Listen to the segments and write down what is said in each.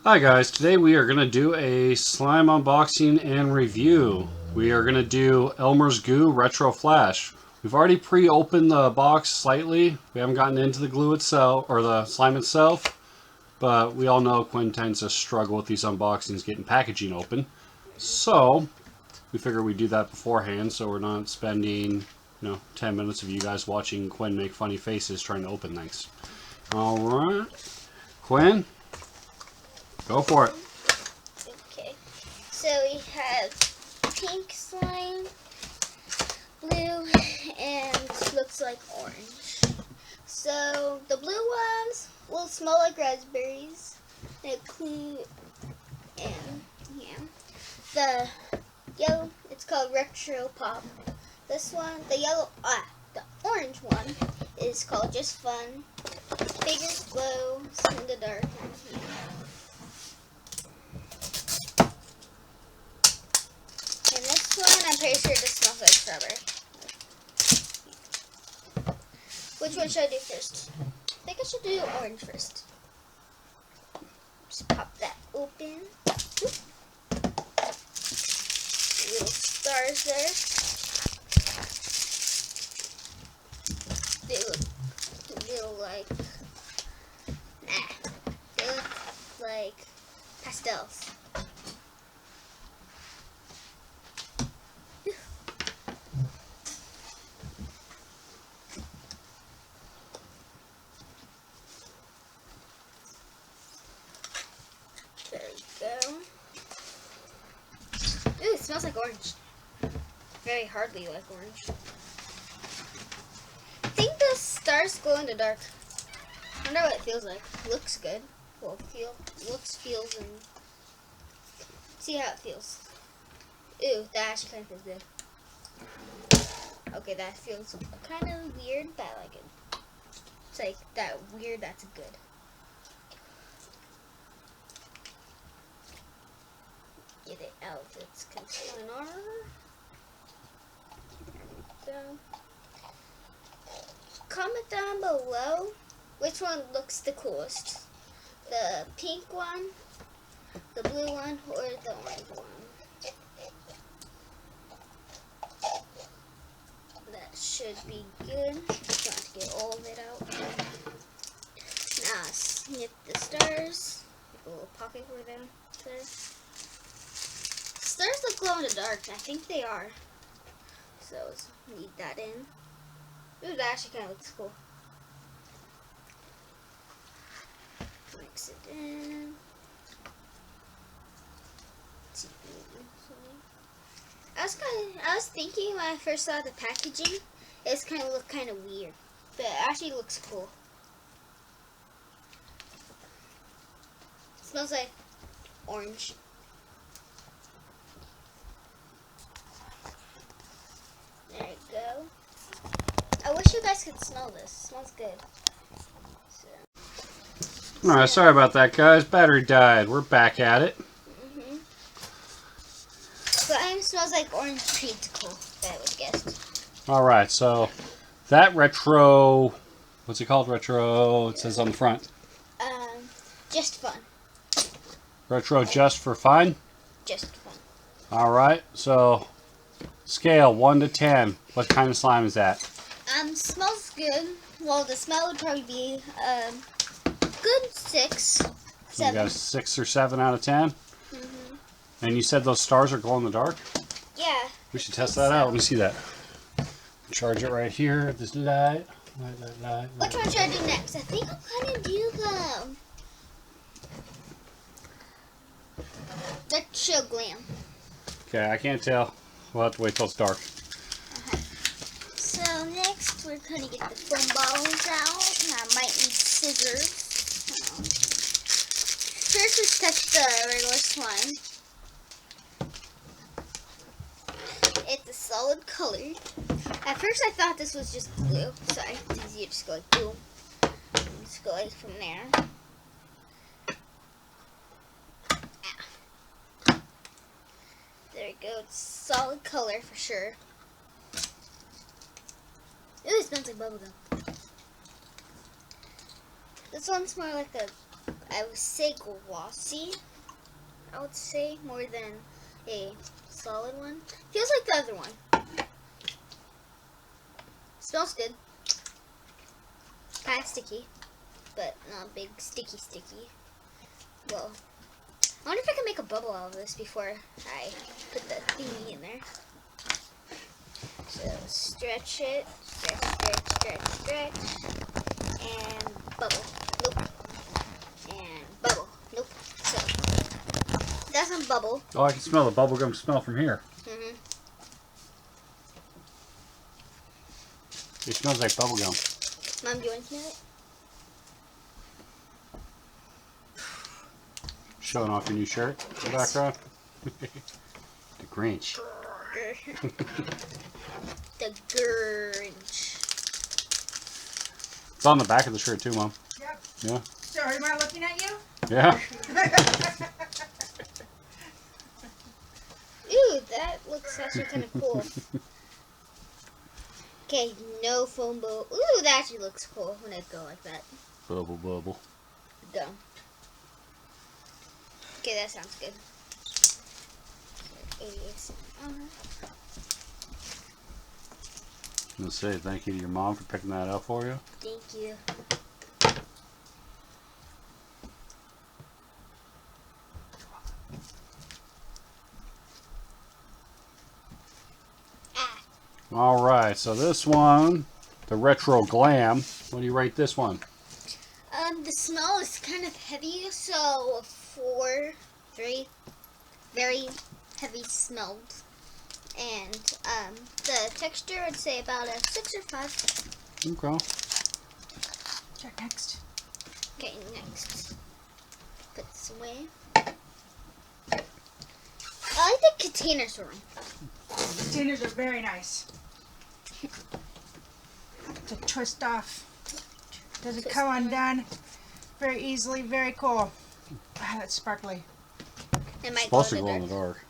Hi guys, today we are going to do a slime unboxing and review. We are going to do Elmers Gue Retro Flash. We've already pre-opened the box slightly. We haven't gotten into the glue itself, or the slime itself, but we all know Quinn tends to struggle with these unboxings getting packaging open. So, we figured we'd do that beforehand so we're not spending, 10 minutes of you guys watching Quinn make funny faces trying to open things. Alright, Quinn? Go for it. Okay, so we have pink slime, blue, and looks like orange. So the blue ones will smell like raspberries. They include, and yeah, the yellow, it's called Retro Pop. This one, the orange one is called Just Fun. Figures glow in the dark. And this one, I'm pretty sure this smells like strawberry. Which one should I do first? I think I should do orange first. Just pop that open. Little stars there. They look like, they look like pastels. There we go. Ooh, it smells like orange. Very hardly like orange. I think the stars glow in the dark. I wonder what it feels like. Looks good. Well, feels, and see how it feels. Ooh, that actually kind of feels good. Okay, that feels kind of weird, but I like it. It's like that weird, that's good. Get it out of its container. There we go. Comment down below which one looks the coolest. The pink one, the blue one, or the orange one. That should be good. Trying to get all of it out. Now snip the stars. Make a little pocket for them there. Stars look glow in the dark. I think they are. So let's need that in. Ooh, that actually kind of looks cool. Mix it in. I was thinking when I first saw the packaging, it's kind of looked kind of weird, but it actually looks cool. It smells like orange. There you go. I wish you guys could smell this. It smells good. Alright, sorry about that, guys. Battery died. We're back at it. Slime smells like orange creamsicle, I would guess. Alright, so that retro... What's it called? Retro... It says on the front. Just fun. Retro just for fun? Just fun. Alright, so... Scale 1 to 10. What kind of slime is that? Smells good. Well, the smell would probably be, good 6, 7. You got a 6 or 7 out of 10? And you said those stars are glow in the dark? Yeah. We should test that out. Let me see that. Charge it right here. This light. Light. Which one should I do next? I think I'm gonna do the chill glam. Okay, I can't tell. We'll have to wait till it's dark. So next we're gonna get the foam bottles out. And I might need scissors. First let's touch the regular slime. It's a solid color. At first I thought this was just glue, so it's easier to just go like boom. Just go like from there. There we go. It's solid color for sure. Ooh, it smells like bubblegum. This one's more like a I would say glossy. I would say more than a solid one. Feels like the other one. Smells good. Kind of sticky, but not big sticky. Well, I wonder if I can make a bubble out of this before I put the thingy in there. So stretch it, stretch, and bubble. Nope. And bubble. Nope. So it doesn't bubble. Oh, I can smell the bubblegum smell from here. Mhm. It smells like bubblegum. Mom, do you want to smell it? Showing off your new shirt in the background. The Grinch. The Grinch. It's on the back of the shirt too, Mom. Yep. Yeah. Sorry, am I looking at you? Yeah. Ooh, that looks actually kind of cool. Okay, no foam bowl. Ooh, that actually looks cool when it go like that. Bubble. Go. Okay, that sounds good. I'm gonna say thank you to your mom for picking that up for you. Thank you. All right, so this one, the Retro Glam. What do you rate this one? The smell is kind of heavy, so 4, 3, very heavy smelled. And the texture, I'd say about a 6 or 5. Okay. Check next. Okay, next. Put this away. I like the containers wrong. Containers are very nice. To twist off. Doesn't Twist come on. undone very easily. Very cool. Ah, that's sparkly. It might Supposed to glow glow in in the the dark.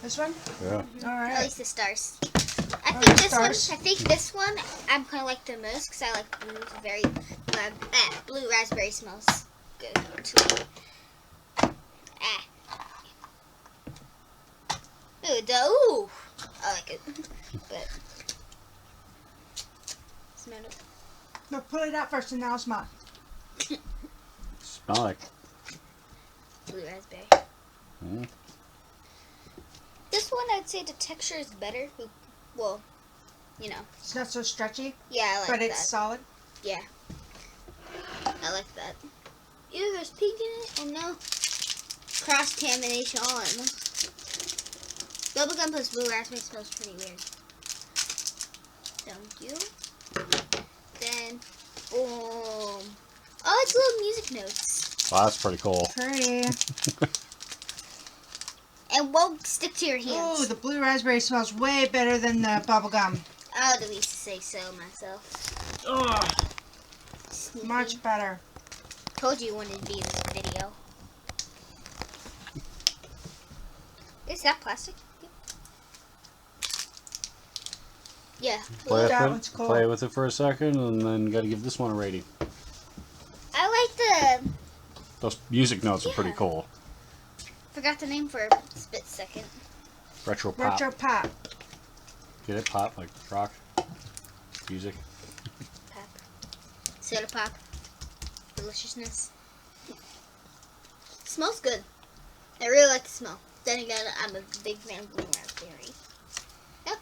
This one? Yeah. All At right. least the stars. I Oh, think the this stars. one. I think this one. I'm kind of like the most because I like blue. Very blue raspberry smells good too. Ooh, I like it. But smell it. No, pull it out first and now smell. Smell like. Blue raspberry. Mm. This one, I'd say the texture is better. Well, you know. It's not so stretchy, Yeah, I like but that. it's solid. Yeah. I like that. Ew, there's pink in it? Oh no. Cross-contamination on. Bubblegum plus blue raspberry smells pretty weird. Thank you. Then, boom. Oh, it's little music notes. Well, that's pretty cool. Pretty. And won't stick to your hands. Ooh, the blue raspberry smells way better than the bubble gum. I would at least say so myself. Ugh, Sneaky. much better. Told you wanted to be in this video. Is that plastic? Yeah. Play That with one's it. cool. Play with it for a second, and then got to give this one a rating. I like the. Those music notes are pretty Yeah. cool. Forgot the name for a split second. Retro pop. Retro pop. Get it? Pop like rock. Music. Pop. Soda pop. Deliciousness. Smells good. I really like the smell. Then again, I'm a big fan of blue raspberry. Yep.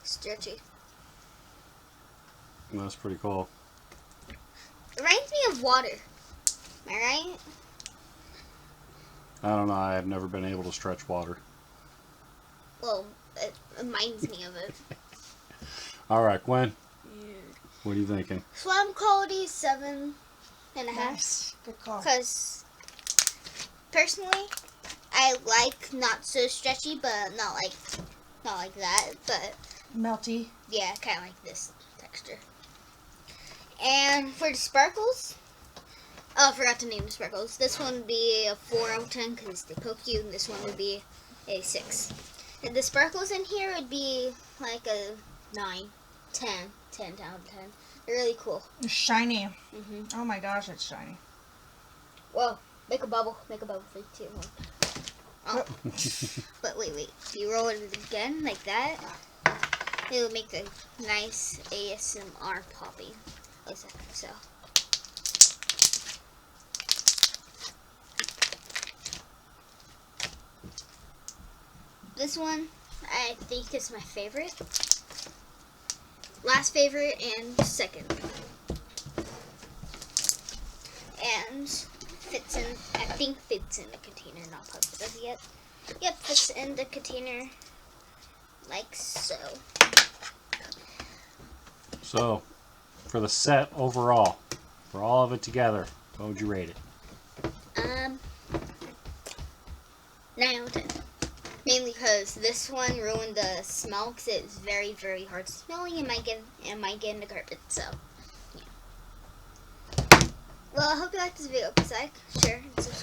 Stretchy. That's pretty cool. It reminds me of water. Am I right? I don't know. I have never been able to stretch water. Well, it reminds me of it. All right, Gwen. What are you thinking? Swam quality 7.5. Nice. Good call. Because personally, I like not so stretchy, but not like that. But Melty. yeah, kind of like this texture. And for the sparkles, oh, I forgot to name the sparkles. This one would be a 4 out of 10 because they poke you, and this one would be a 6. And the sparkles in here would be like a 9, 10 out of 10. They're really cool. It's shiny. Mm-hmm. Oh my gosh, it's shiny. Whoa. Make a bubble. Make a bubble. 3, 2, 1. Oh. But wait. You roll it again like that. It'll make a nice ASMR popping. Like that. So. This one, I think is my favorite. Last favorite and second. And fits in, I think fits in the container, not popped as yet. Yep, fits in the container like so. So, for the set overall, for all of it together, what would you rate it? 9 out of 10. Mainly because this one ruined the smell because it's very, very hard smelling and might get in the carpet. So, yeah. Well, I hope you liked this video. Please like, share, and subscribe.